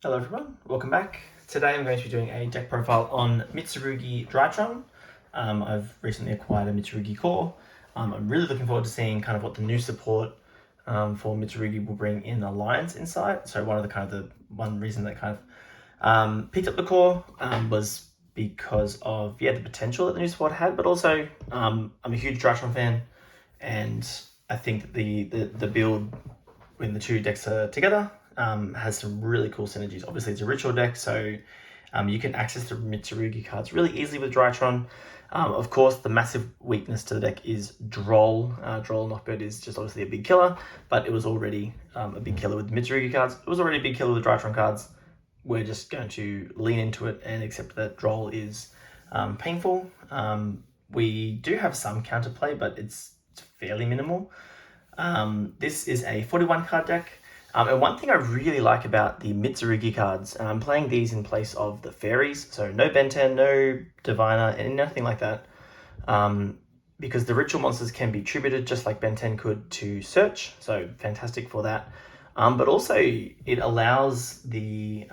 Hello everyone, welcome back. Today I'm going to be doing a deck profile on Mitsurugi Drytron. I've recently acquired a Mitsurugi core. I'm really looking forward to seeing kind of what the new support for Mitsurugi will bring in Alliance inside. So one reason that kind of picked up the core was because of the potential that the new support had, but also I'm a huge Drytron fan, and I think that the build when the two decks are together has some really cool synergies. Obviously, it's a ritual deck, so you can access the Mitsurugi cards really easily with Drytron. Of course, the massive weakness to the deck is Droll. Droll Knockbird is just obviously a big killer, but it was already a big killer with Mitsurugi cards. It was already a big killer with Drytron cards. We're just going to lean into it and accept that Droll is painful. We do have some counterplay, but it's fairly minimal. This is a 41 card deck. And one thing I really like about the Mitsurugi cards, and I'm playing these in place of the fairies, so no Benten, no Diviner, and nothing like that, because the ritual monsters can be tributed just like Benten could to search, so fantastic for that. But also it allows the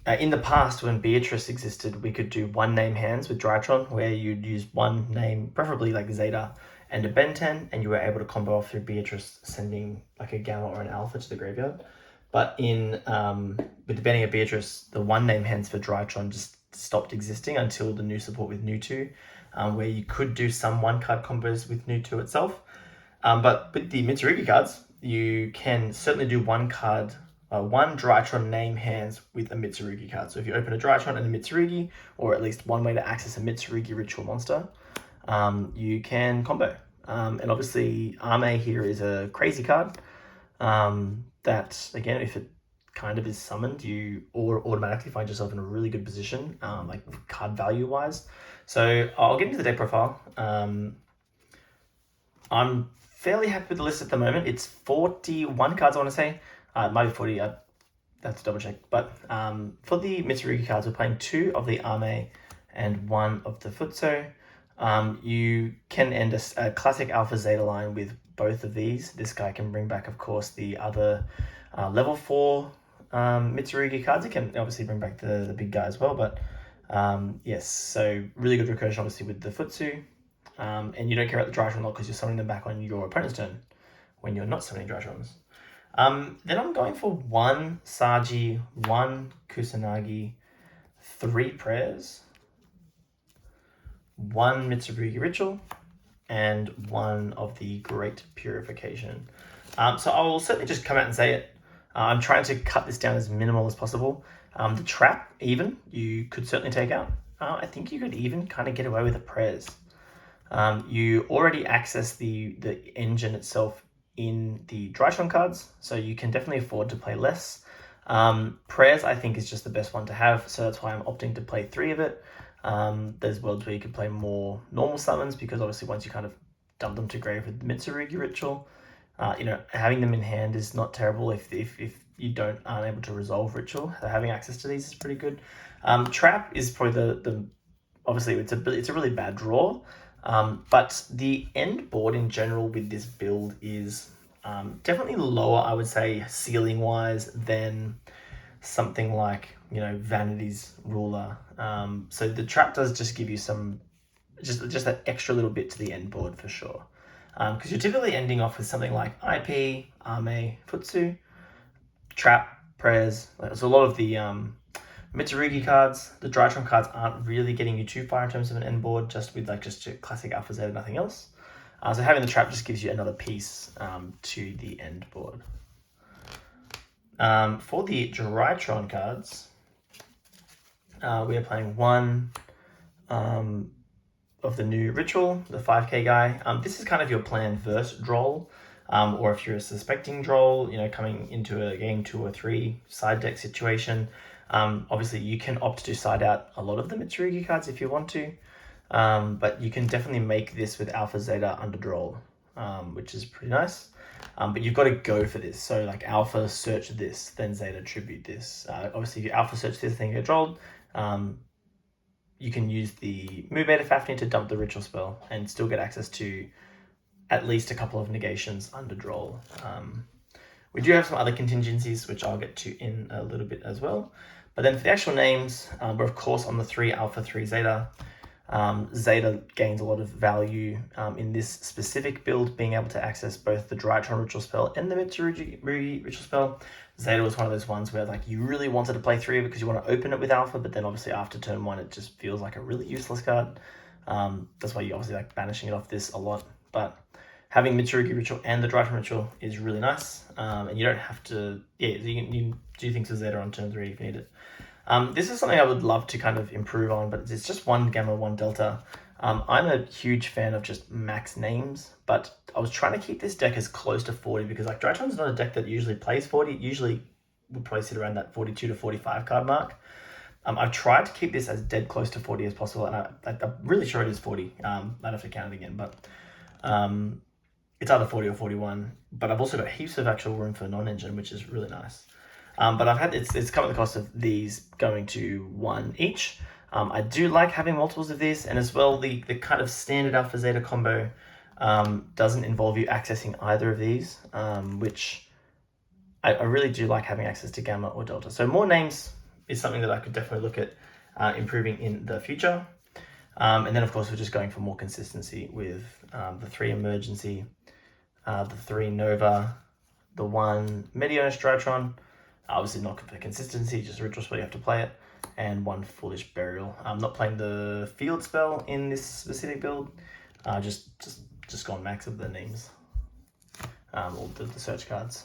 in the past, when Beatrice existed, we could do one name hands with Drytron, where you'd use one name, preferably like Zeta, and a Benten, and you were able to combo off through Beatrice, sending like a Gamma or an Alpha to the graveyard. But with the banning of Beatrice, the one name hands for Drytron just stopped existing until the new support with New2, where you could do some one card combos with New2 itself. But with the Mitsurugi cards, you can certainly do one Drytron name hands with a Mitsurugi card. So if you open a Drytron and a Mitsurugi, or at least one way to access a Mitsurugi ritual monster, you can combo. And obviously, Ame here is a crazy card that, again, if it kind of is summoned, you automatically find yourself in a really good position, like card value wise. So I'll get into the deck profile. I'm fairly happy with the list at the moment. It's 41 cards, I want to say. It might be 40, I have to double check. But for the Mitsurugi cards, we're playing 2 of the Ame and 1 of the Futso. You can end a classic Alpha Zeta line with both of these. This guy can bring back, of course, the other level 4 Mitsurugi cards. It can obviously bring back the big guy as well. But yes, so really good recursion, obviously, with the Futsu. And you don't care about the Drytron lot because you're summoning them back on your opponent's turn when you're not summoning Drytrons. Then I'm going for 1 Saji, 1 Kusanagi, 3 Prayers, 1 Mitsurugi Ritual, and 1 of the Great Purification. So I will certainly just come out and say it. I'm trying to cut this down as minimal as possible. The trap, even, you could certainly take out. I think you could even kind of get away with the Prayers. You already access the engine itself in the Drytron cards, so you can definitely afford to play less. Prayers, I think, is just the best one to have, so that's why I'm opting to play 3 of it. There's worlds where you can play more normal summons, because obviously once you kind of dump them to grave with Mitsurugi Ritual, having them in hand is not terrible if you aren't able to resolve Ritual. So having access to these is pretty good. Trap is probably the obviously it's a really bad draw. But the end board in general with this build is definitely lower, I would say, ceiling wise, than something like Vanity's Ruler. So the trap does just give you some just that extra little bit to the end board for sure. Because you're typically ending off with something like IP, Ame, Futsu, Trap, Prayers. So a lot of the Mitsurugi cards, the Drytron cards aren't really getting you too far in terms of an end board, just with just a classic Alpha Zeta, nothing else. So having the trap just gives you another piece to the end board. For the Drytron cards, we are playing 1 of the new Ritual, the 5k guy. This is kind of your plan versus Droll, or if you're a suspecting Droll, coming into a game 2 or 3 side deck situation. Obviously, you can opt to side out a lot of the Mitsurugi cards if you want to, but you can definitely make this with Alpha Zeta under Droll, which is pretty nice. But you've got to go for this. So like Alpha search this, then Zeta tribute this. Obviously, if you Alpha search this, then you get Drolled. You can use the Mu Beta Fafnir to dump the Ritual spell and still get access to at least a couple of negations under Droll. We do have some other contingencies, which I'll get to in a little bit as well. But then for the actual names, we're of course on the 3 Alpha, 3 Zeta. Zeta gains a lot of value in this specific build, being able to access both the Drytron ritual spell and the Mitsurugi ritual spell. Zeta was one of those ones where like you really wanted to play 3 because you want to open it with Alpha, but then obviously after turn 1 it just feels like a really useless card. That's why you obviously like banishing it off this a lot. But having Mitsurugi ritual and the Drytron ritual is really nice, and you don't have to. Yeah, you can do things with Zeta on turn 3 if you need it. This is something I would love to kind of improve on, but it's just 1 Gamma, 1 Delta. I'm a huge fan of just max names, but I was trying to keep this deck as close to 40 because like Drytron's not a deck that usually plays 40. It usually would probably sit around that 42 to 45 card mark. I've tried to keep this as dead close to 40 as possible, and I'm really sure it is 40. I'd have to count it again, but it's either 40 or 41. But I've also got heaps of actual room for non-engine, which is really nice. But I've had it's come at the cost of these going to 1 each. I do like having multiples of these, and as well the kind of standard Alpha Zeta combo doesn't involve you accessing either of these, which I really do like having access to Gamma or Delta. So more names is something that I could definitely look at improving in the future. And then of course we're just going for more consistency with the 3 Emergency, the 3 Nova, the 1 Medionis Drytron. Obviously not for consistency, just a ritual spell, you have to play it, and 1 Foolish Burial. I'm not playing the field spell in this specific build, just gone max of the names, or the search cards.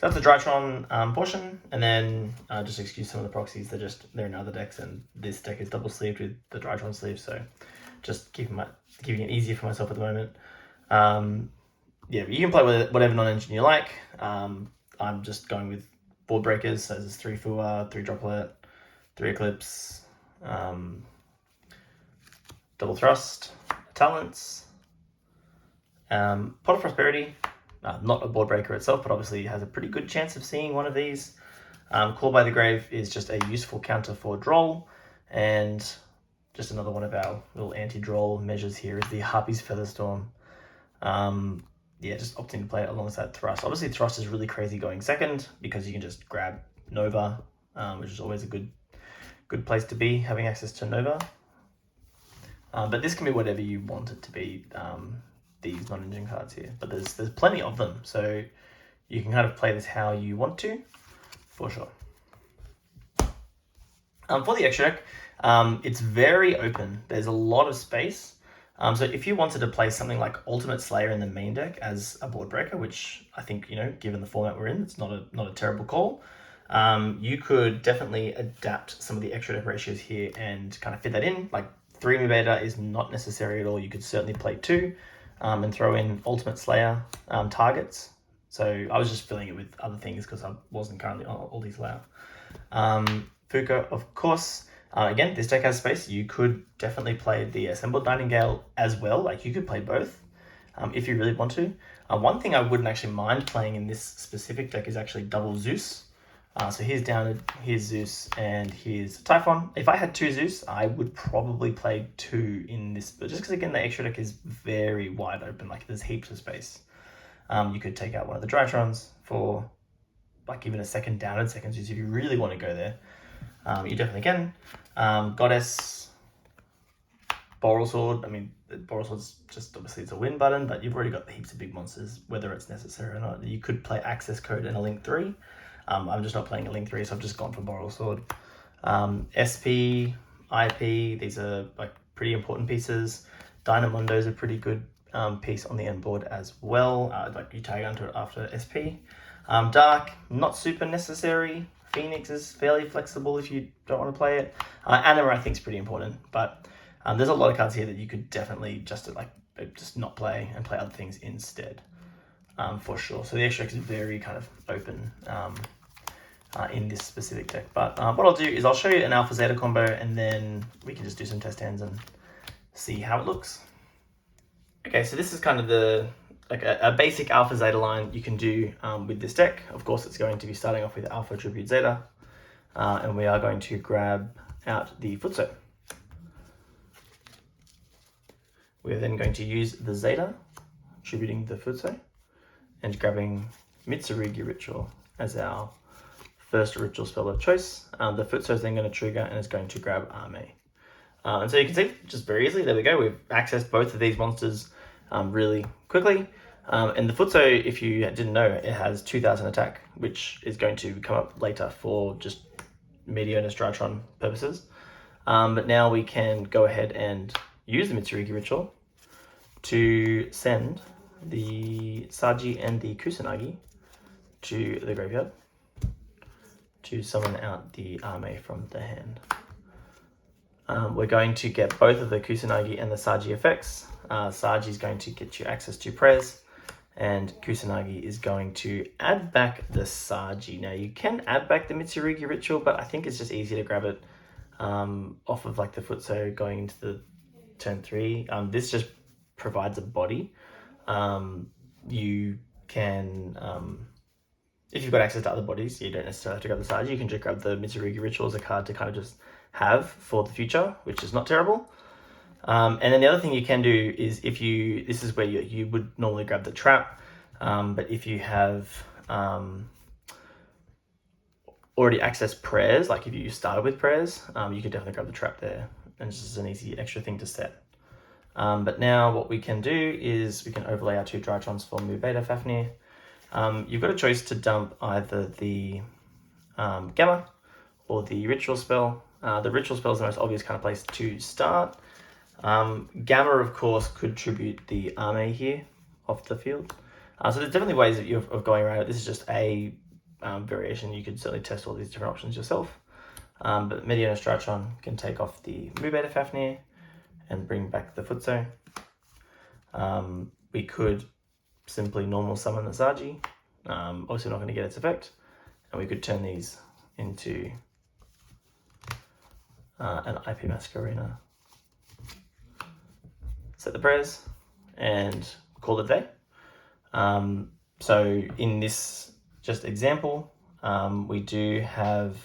So that's the Drytron portion, and then just excuse some of the proxies, they're in other decks, and this deck is double sleeved with the Drytron sleeve, so just keeping it easier for myself at the moment. Yeah, you can play with whatever non-engine you like. I'm just going with board breakers, so there's 3 Fua, 3 Droplet, 3 Eclipse, Double Thrust, Talents, Pot of Prosperity, not a board breaker itself, but obviously has a pretty good chance of seeing one of these. Call by the Grave is just a useful counter for Droll, and just another one of our little anti-Droll measures here is the Harpy's Featherstorm. Yeah, just opting to play it alongside Thrust. Obviously, Thrust is really crazy going second because you can just grab Nova, which is always a good place to be, having access to Nova. But this can be whatever you want it to be, these non-engine cards here. But there's plenty of them, so you can kind of play this how you want to, for sure. For the extra deck, it's very open. There's a lot of space. So if you wanted to play something like Ultimate Slayer in the main deck as a board breaker, which I think, given the format we're in, it's not a terrible call. You could definitely adapt some of the extra deck ratios here and kind of fit that in. Like 3 Beta is not necessary at all. You could certainly play 2 and throw in Ultimate Slayer targets. So I was just filling it with other things because I wasn't currently on all these Slayer. Fuka, of course. Again, this deck has space. You could definitely play the Assembled Nightingale as well. Like you could play both if you really want to. One thing I wouldn't actually mind playing in this specific deck is actually double Zeus. So here's Downed, here's Zeus, and here's Typhon. If I had 2 Zeus, I would probably play 2 in this, but just because again the extra deck is very wide open. Like there's heaps of space. You could take out one of the Drytrons for like even a second Downed, second Zeus if you really want to go there. You definitely can. Goddess, Boral Sword. I mean, Boral Sword's just obviously it's a win button, but you've already got heaps of big monsters, whether it's necessary or not. You could play Access Code and a Link 3. I'm just not playing a Link 3, so I've just gone for Boral Sword. SP, IP, these are like pretty important pieces. Dynamondo is a pretty good piece on the end board as well. Like you tag onto it after SP. Dark, not super necessary. Phoenix is fairly flexible if you don't want to play it. Anima I think is pretty important, but there's a lot of cards here that you could definitely just not play and play other things instead, for sure. So the extra deck is very kind of open in this specific deck. But what I'll do is I'll show you an Alpha Zeta combo, and then we can just do some test hands and see how it looks. Okay, so this is kind of a basic Alpha Zeta line you can do with this deck. Of course, it's going to be starting off with Alpha Tribute Zeta, and we are going to grab out the Futso. We're then going to use the Zeta, tributing the Futso, and grabbing Mitsurugi Ritual as our first ritual spell of choice. The Futso is then going to trigger and is going to grab Arme. And so you can see, just very easily, there we go, we've accessed both of these monsters really quickly. And the Futso, if you didn't know, it has 2000 attack, which is going to come up later for just Medionis Drytron purposes. But now we can go ahead and use the Mitsurugi Ritual to send the Saji and the Kusanagi to the graveyard to summon out the Arme from the hand. We're going to get both of the Kusanagi and the Saji effects. Saji is going to get you access to Prez, and Kusanagi is going to add back the Saji. Now you can add back the Mitsurugi Ritual, but I think it's just easier to grab it off of like the Futso going into the turn 3. This just provides a body. You can, if you've got access to other bodies, you don't necessarily have to grab the Saji. You can just grab the Mitsurugi Ritual as a card to kind of just have for the future, which is not terrible. And then the other thing you can do is this is where you would normally grab the trap, but if you have already accessed prayers, like if you started with prayers, you can definitely grab the trap there, and it's just an easy extra thing to set. But now what we can do is we can overlay our 2 Drytrons for Mu Beta Fafnir. You've got a choice to dump either the Gamma or the Ritual spell. The Ritual spell is the most obvious kind of place to start. Gamma, of course, could tribute the Arme here off the field. So there's definitely ways of going around it. This is just a variation. You could certainly test all these different options yourself. But Medionis Drytron can take off the Mu Beta Fafnir and bring back the Futso. We could simply normal summon the Saji. Obviously not going to get its effect. And we could turn these into an IP Masquerena. Set the prayers and call it a day. So in this just example, we do have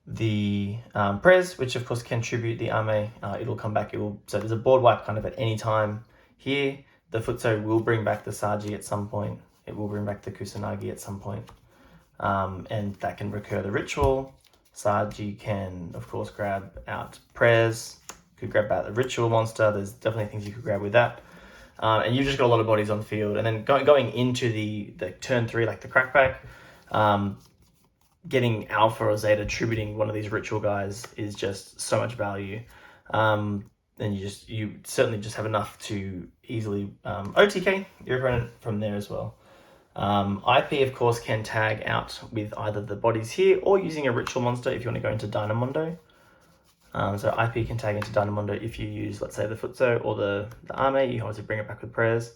the prayers, which of course can tribute the Arme. It'll come back. So there's a board wipe kind of at any time here. The Futso will bring back the Saji at some point. It will bring back the Kusanagi at some point. And that can recur the ritual. Saji can, of course, grab out prayers. Could grab out the ritual monster. There's definitely things you could grab with that. And you've just got a lot of bodies on the field. And then going into the turn 3, like the crackback, getting Alpha or Zeta tributing one of these ritual guys is just so much value. And you certainly just have enough to easily OTK your opponent from there as well. IP, of course, can tag out with either the bodies here or using a ritual monster if you want to go into Dynamondo. So IP can tag into Dynamondo if you use, let's say, the Futso or the Arme. You can obviously bring it back with prayers.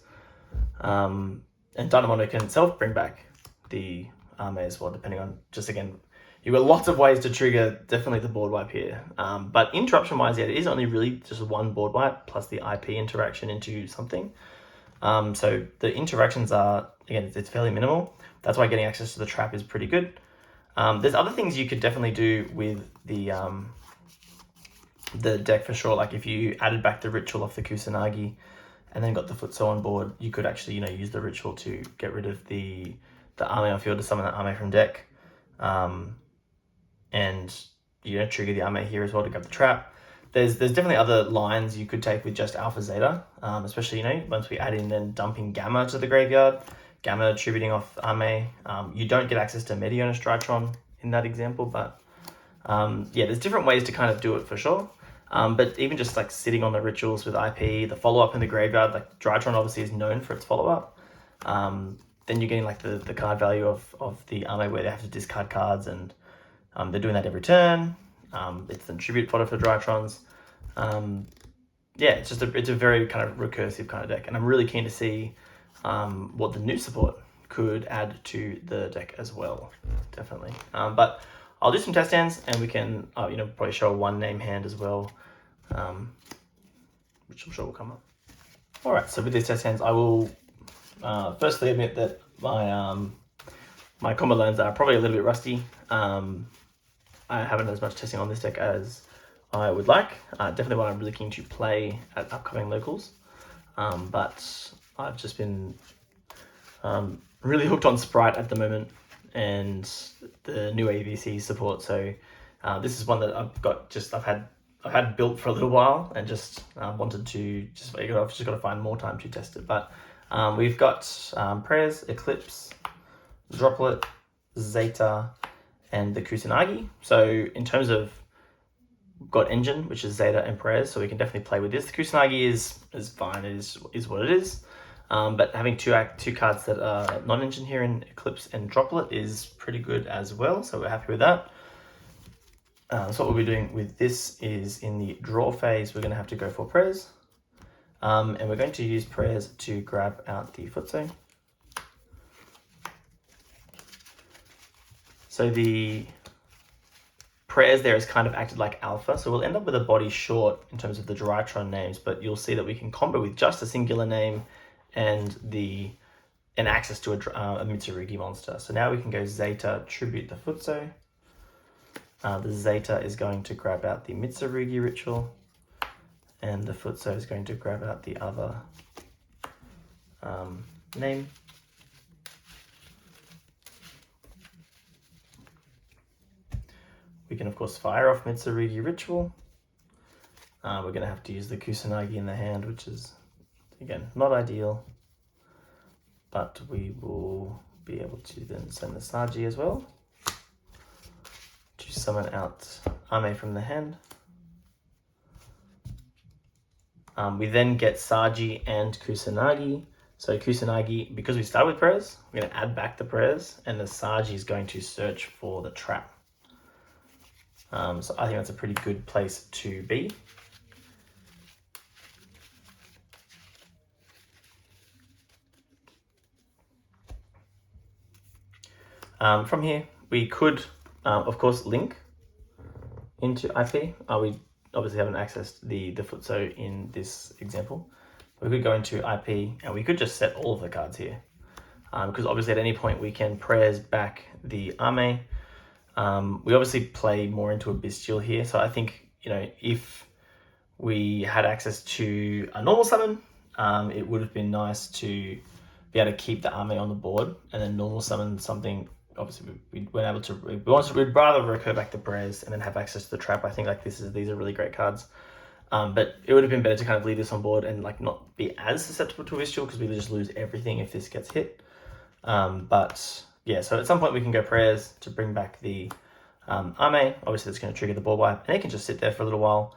And Dynamondo can itself bring back the Arme as well, depending on, just again, you've got lots of ways to trigger definitely the board wipe here. But interruption-wise, yeah, it is only really just one board wipe plus the IP interaction into something. So the interactions are, again, it's fairly minimal. That's why getting access to the trap is pretty good. There's other things you could definitely do with the deck for sure. Like if you added back the ritual off the Kusanagi and then got the Futso on board, you could actually, use the ritual to get rid of the Arme on field to summon that Arme from deck. And trigger the Arme here as well to grab the trap. There's definitely other lines you could take with just Alpha Zeta, especially, once we add in then dumping Gamma to the graveyard, Gamma attributing off Arme. You don't get access to Medionis Drytron in that example, but yeah, there's different ways to kind of do it for sure. But even just like sitting on the rituals with IP, the follow-up in the graveyard, like Drytron obviously is known for its follow-up. Then you're getting like the card value of the Arme where they have to discard cards, and they're doing that every turn. It's the tribute fodder for Drytrons. Yeah, it's a very kind of recursive kind of deck, and I'm really keen to see what the new support could add to the deck as well, definitely. But I'll do some test hands, and we can probably show a 1-name hand as well, which I'm sure will come up. All right, so with these test hands, I will firstly admit that my combo learns are probably a little bit rusty. I haven't done as much testing on this deck as I would like. Definitely one I'm really keen to play at upcoming locals. But I've just been really hooked on Sprite at the moment and the new ABC support. So this is one that I've had built for a little while and just wanted to I've just got to find more time to test it. But we've got Prayers, Eclipse, Droplet, Zeta, and the Kusanagi. So in terms of, we've got Engine, which is Zeta and Prayers, so we can definitely play with this. The Kusanagi is fine, it is what it is. But having two cards that are non-engine here in Eclipse and Droplet is pretty good as well, so we're happy with that. So what we'll be doing with this is, in the draw phase, we're going to have to go for Prayers. And we're going to use Prayers to grab out the Futso. So the Prayers there has kind of acted like alpha, so we'll end up with a body short in terms of the Drytron names, but you'll see that we can combo with just a singular name and access to a Mitsurugi monster. So now we can go Zeta, tribute the Futso. The Zeta is going to grab out the Mitsurugi ritual, and the Futso is going to grab out the other name. We can of course fire off Mitsurugi ritual. We're going to have to use the Kusanagi in the hand, which is, again, not ideal, but we will be able to then send the Saji as well to summon out Ame from the hand. We then get Saji and Kusanagi. So Kusanagi, because we start with prayers, we're going to add back the prayers, and the Saji is going to search for the trap. So I think that's a pretty good place to be. From here, we could, of course, link into IP. We obviously haven't accessed the Futso in this example. We could go into IP and we could just set all of the cards here. Because obviously at any point we can prayers back the Ame. We obviously play more into a Bestial here, so I think, if we had access to a normal summon, it would have been nice to be able to keep the Ame on the board and then normal summon something. Obviously, we'd rather recur back the prayers and then have access to the trap. I think these are really great cards. But it would have been better to kind of leave this on board and not be as susceptible to a Bestial, because we just lose everything if this gets hit. But yeah, so at some point we can go prayers to bring back the Ame. Obviously that's going to trigger the board wipe, and it can just sit there for a little while.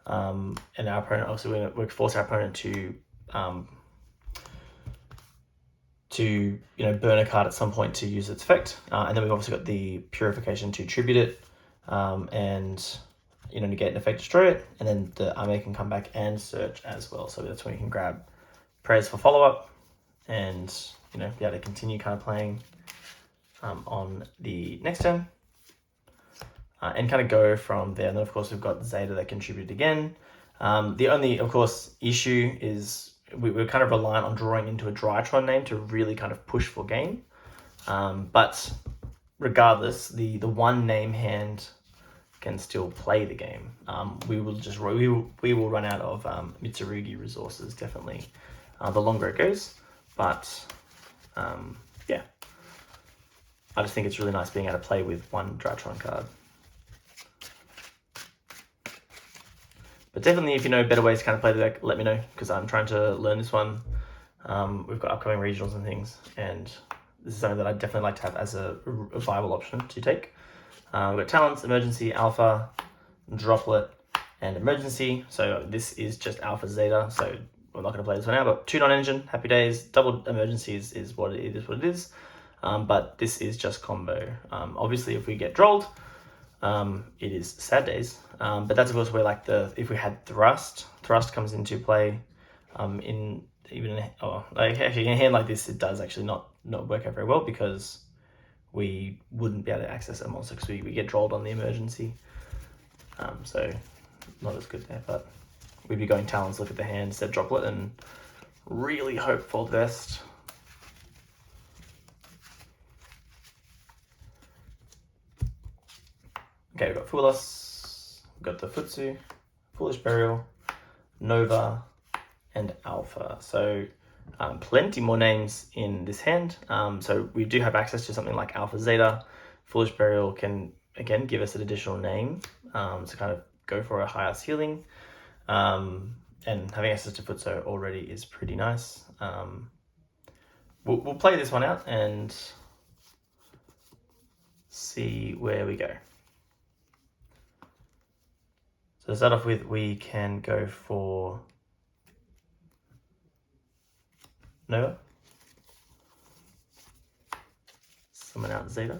And our opponent, obviously we force our opponent to burn a card at some point to use its effect. And then we've obviously got the Purification to tribute it, and negate an effect, destroy it, and then the Ame can come back and search as well. So that's when you can grab prayers for follow-up and be able to continue kind of playing on the next turn, and kind of go from there. And then of course we've got Zeta that contributed again. The only, of course, issue is we're kind of reliant on drawing into a Drytron name to really kind of push for game. But regardless, the one name hand can still play the game. We will run out of Mitsurugi resources, definitely, the longer it goes. But yeah, I just think it's really nice being able to play with one Drytron card. But definitely, if you know better ways to kind of play the deck, let me know, because I'm trying to learn this one. We've got upcoming regionals and things, and this is something that I'd definitely like to have as a viable option to take. We've got Talents, Emergency, Alpha, Droplet, and Emergency. So this is just Alpha Zeta, so we're not going to play this one now, but 2 non-engine, happy days. Double Emergency is what it is. But this is just combo. Obviously, if we get drolled, it is sad days. But that's of course where if we had Thrust comes into play. Actually in a hand like this, it does actually not work out very well, because we wouldn't be able to access a monster because we get drolled on the Emergency. So not as good there, but we'd be going Talons, look at the hand, set Droplet, and really hope for the best. Okay, we've got Fool Us, we've got the Futsu, Foolish Burial, Nova, and Alpha. So plenty more names in this hand. So we do have access to something like Alpha Zeta. Foolish Burial can, again, give us an additional name to kind of go for a higher ceiling. And having access to Futso already is pretty nice. We'll play this one out and see where we go. So to start off with, we can go for Nova. Summon out Zeta.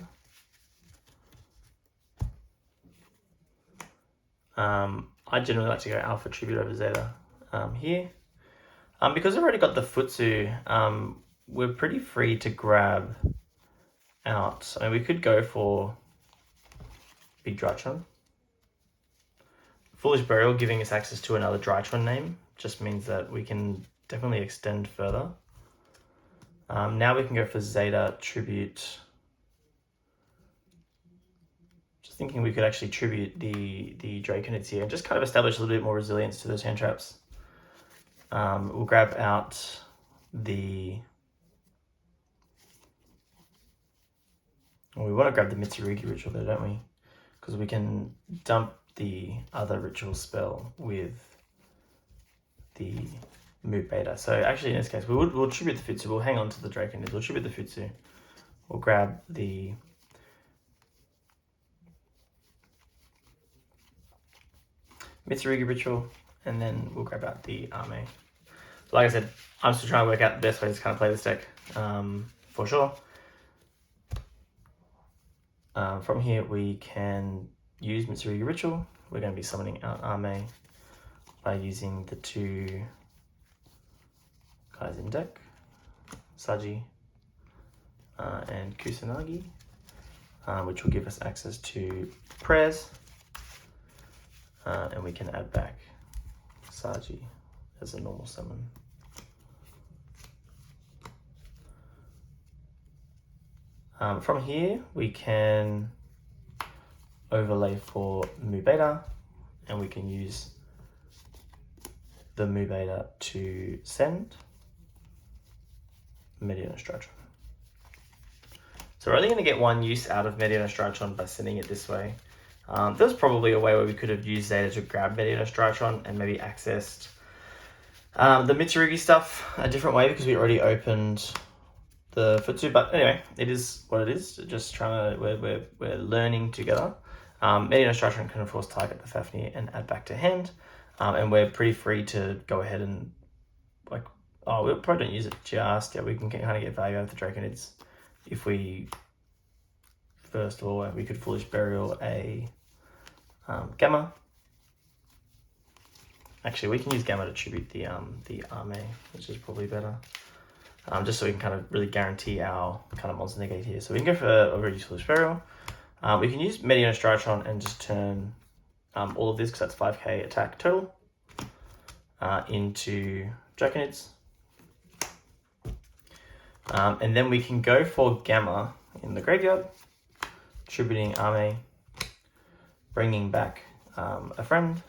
I generally like to go Alpha Tribute over Zeta here. Because I've already got the Futsu, we're pretty free to grab out. I mean, we could go for Big Drytron. Foolish Burial giving us access to another Drytron name just means that we can definitely extend further. Now we can go for Zeta Tribute. Just thinking we could actually tribute the Draconids here and just kind of establish a little bit more resilience to those hand traps. We'll grab out the... Well, we want to grab the Mitsurugi ritual though, don't we? Because we can dump the other ritual spell with the Mu Beta. So actually in this case, we'll tribute the Futsu. We'll hang on to the Draconids. We'll tribute the Futsu. We'll grab the Mitsurugi ritual, and then we'll grab out the Arme. So like I said, I'm still trying to work out the best way to kind of play this deck, for sure. From here, we can use Mitsurugi ritual. We're going to be summoning out Arme by using the two guys in deck, Saji and Kusanagi, which will give us access to prayers. And we can add back Saji as a normal summon. From here, we can overlay for Mu Beta, and we can use the Mu Beta to send Medienos Drytron. So we're only going to get one use out of Medienos Drytron by sending it this way. There's probably a way where we could have used Zeta to grab Medienos Drytron and maybe accessed the Mitsurugi stuff a different way because we already opened the Futsu. But anyway, it is what it is. Just trying to, we're learning together. Medienos Drytron can of course target the Fafnir and add back to hand. And we're pretty free to go ahead and we probably don't use it just yet. We can kind of get value out of the Draconids if we... First of all, we could Foolish Burial a Gamma. Actually, we can use Gamma to tribute the Arme, which is probably better. Just so we can kind of really guarantee our kind of monster negate here. So we can go for a Foolish Burial. We can use Medienos Drytron and just turn all of this, because that's 5k attack total, into Draconids. And then we can go for Gamma in the graveyard, tributing Arme, bringing back a friend,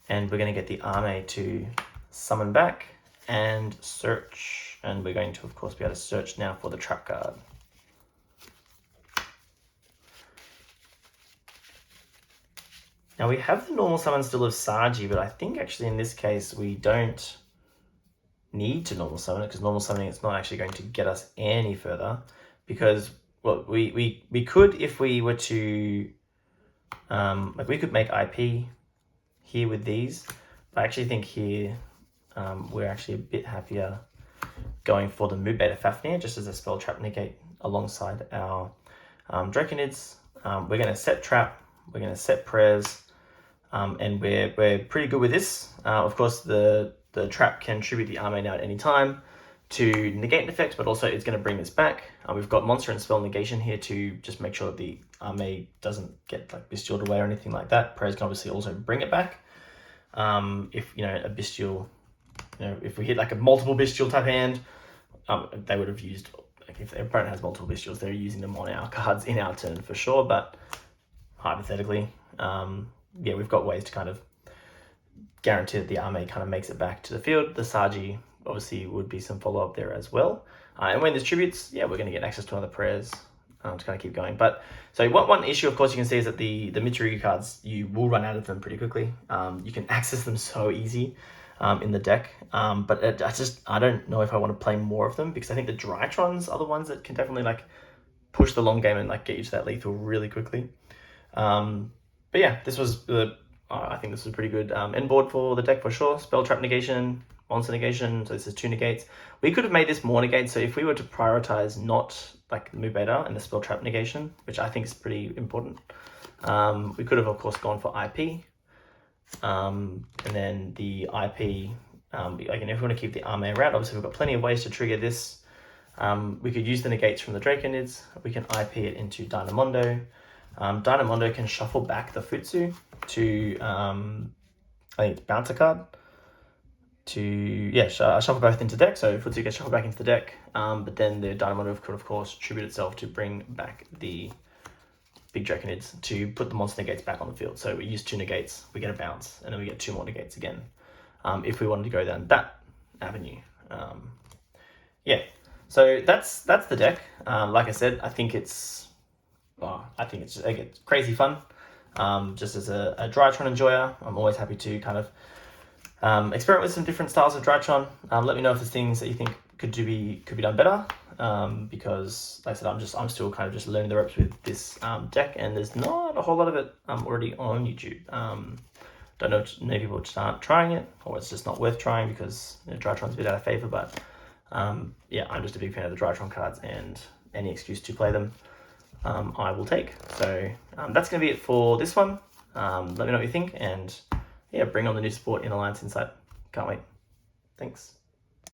and we're going to get the Arme to summon back and search, and we're going to of course be able to search now for the trap card. Now we have the normal summon still of Saji, but I think actually in this case we don't need to normal summon it, because normal summoning it's not actually going to get us any further, because well, we could, if we were to, we could make IP here with these, but I actually think here we're actually a bit happier going for the Mu Beta Fafnir, just as a spell trap negate alongside our Draconids. We're going to set trap, we're going to set prayers, and we're pretty good with this. Of course, the trap can tribute the Arme now at any time to negate an effect, but also it's going to bring this back. We've got monster and spell negation here to just make sure that the Arme doesn't get like bestialed away or anything like that. Prayers can obviously also bring it back. If a bestial, if we hit like a multiple bestial type hand, they would have used, like if their opponent has multiple bestials, they're using them on our cards in our turn for sure. But hypothetically, we've got ways to kind of guarantee that the Arme kind of makes it back to the field. The Saji obviously would be some follow-up there as well. And when there's tributes, yeah, we're going to get access to other prayers to kind of keep going. But so one issue, of course, you can see is that the Mitsurugi cards, you will run out of them pretty quickly. You can access them so easy in the deck, but I don't know if I want to play more of them, because I think the Drytrons are the ones that can definitely like push the long game and like get you to that lethal really quickly. But yeah, this was I think this was pretty good end board for the deck for sure. Spell trap negation, monster negation, so this is 2 negates. We could have made this more negates, so if we were to prioritize not like the move beta and the spell trap negation, which I think is pretty important, we could have of course gone for IP, and then the IP, again, if we want to keep the army around, obviously we've got plenty of ways to trigger this. We could use the negates from the Draconids, we can IP it into Dynamondo. Dynamondo can shuffle back the Futsu to, I think it's Bouncer card, to, shuffle both into deck, so Futsu gets shuffled back into the deck, but then the Dynamondo could of course tribute itself to bring back the big Draconids to put the monster negates back on the field. So we use 2 negates, we get a bounce, and then we get 2 more negates again, if we wanted to go down that avenue. Yeah, so that's the deck. Like I said, I think it's just, again, crazy fun. Just as a Drytron enjoyer, I'm always happy to kind of experiment with some different styles of Drytron. Let me know if there's things that you think could be done better. Because like I said, I'm still kind of just learning the ropes with this deck, and there's not a whole lot of it already on YouTube. Don't know if many people just aren't trying it, or it's just not worth trying because Drytron's a bit out of favor. But yeah, I'm just a big fan of the Drytron cards, and any excuse to play them I will take. So that's going to be it for this one. Let me know what you think, and yeah, bring on the new support in Alliance Insight. Can't wait. Thanks.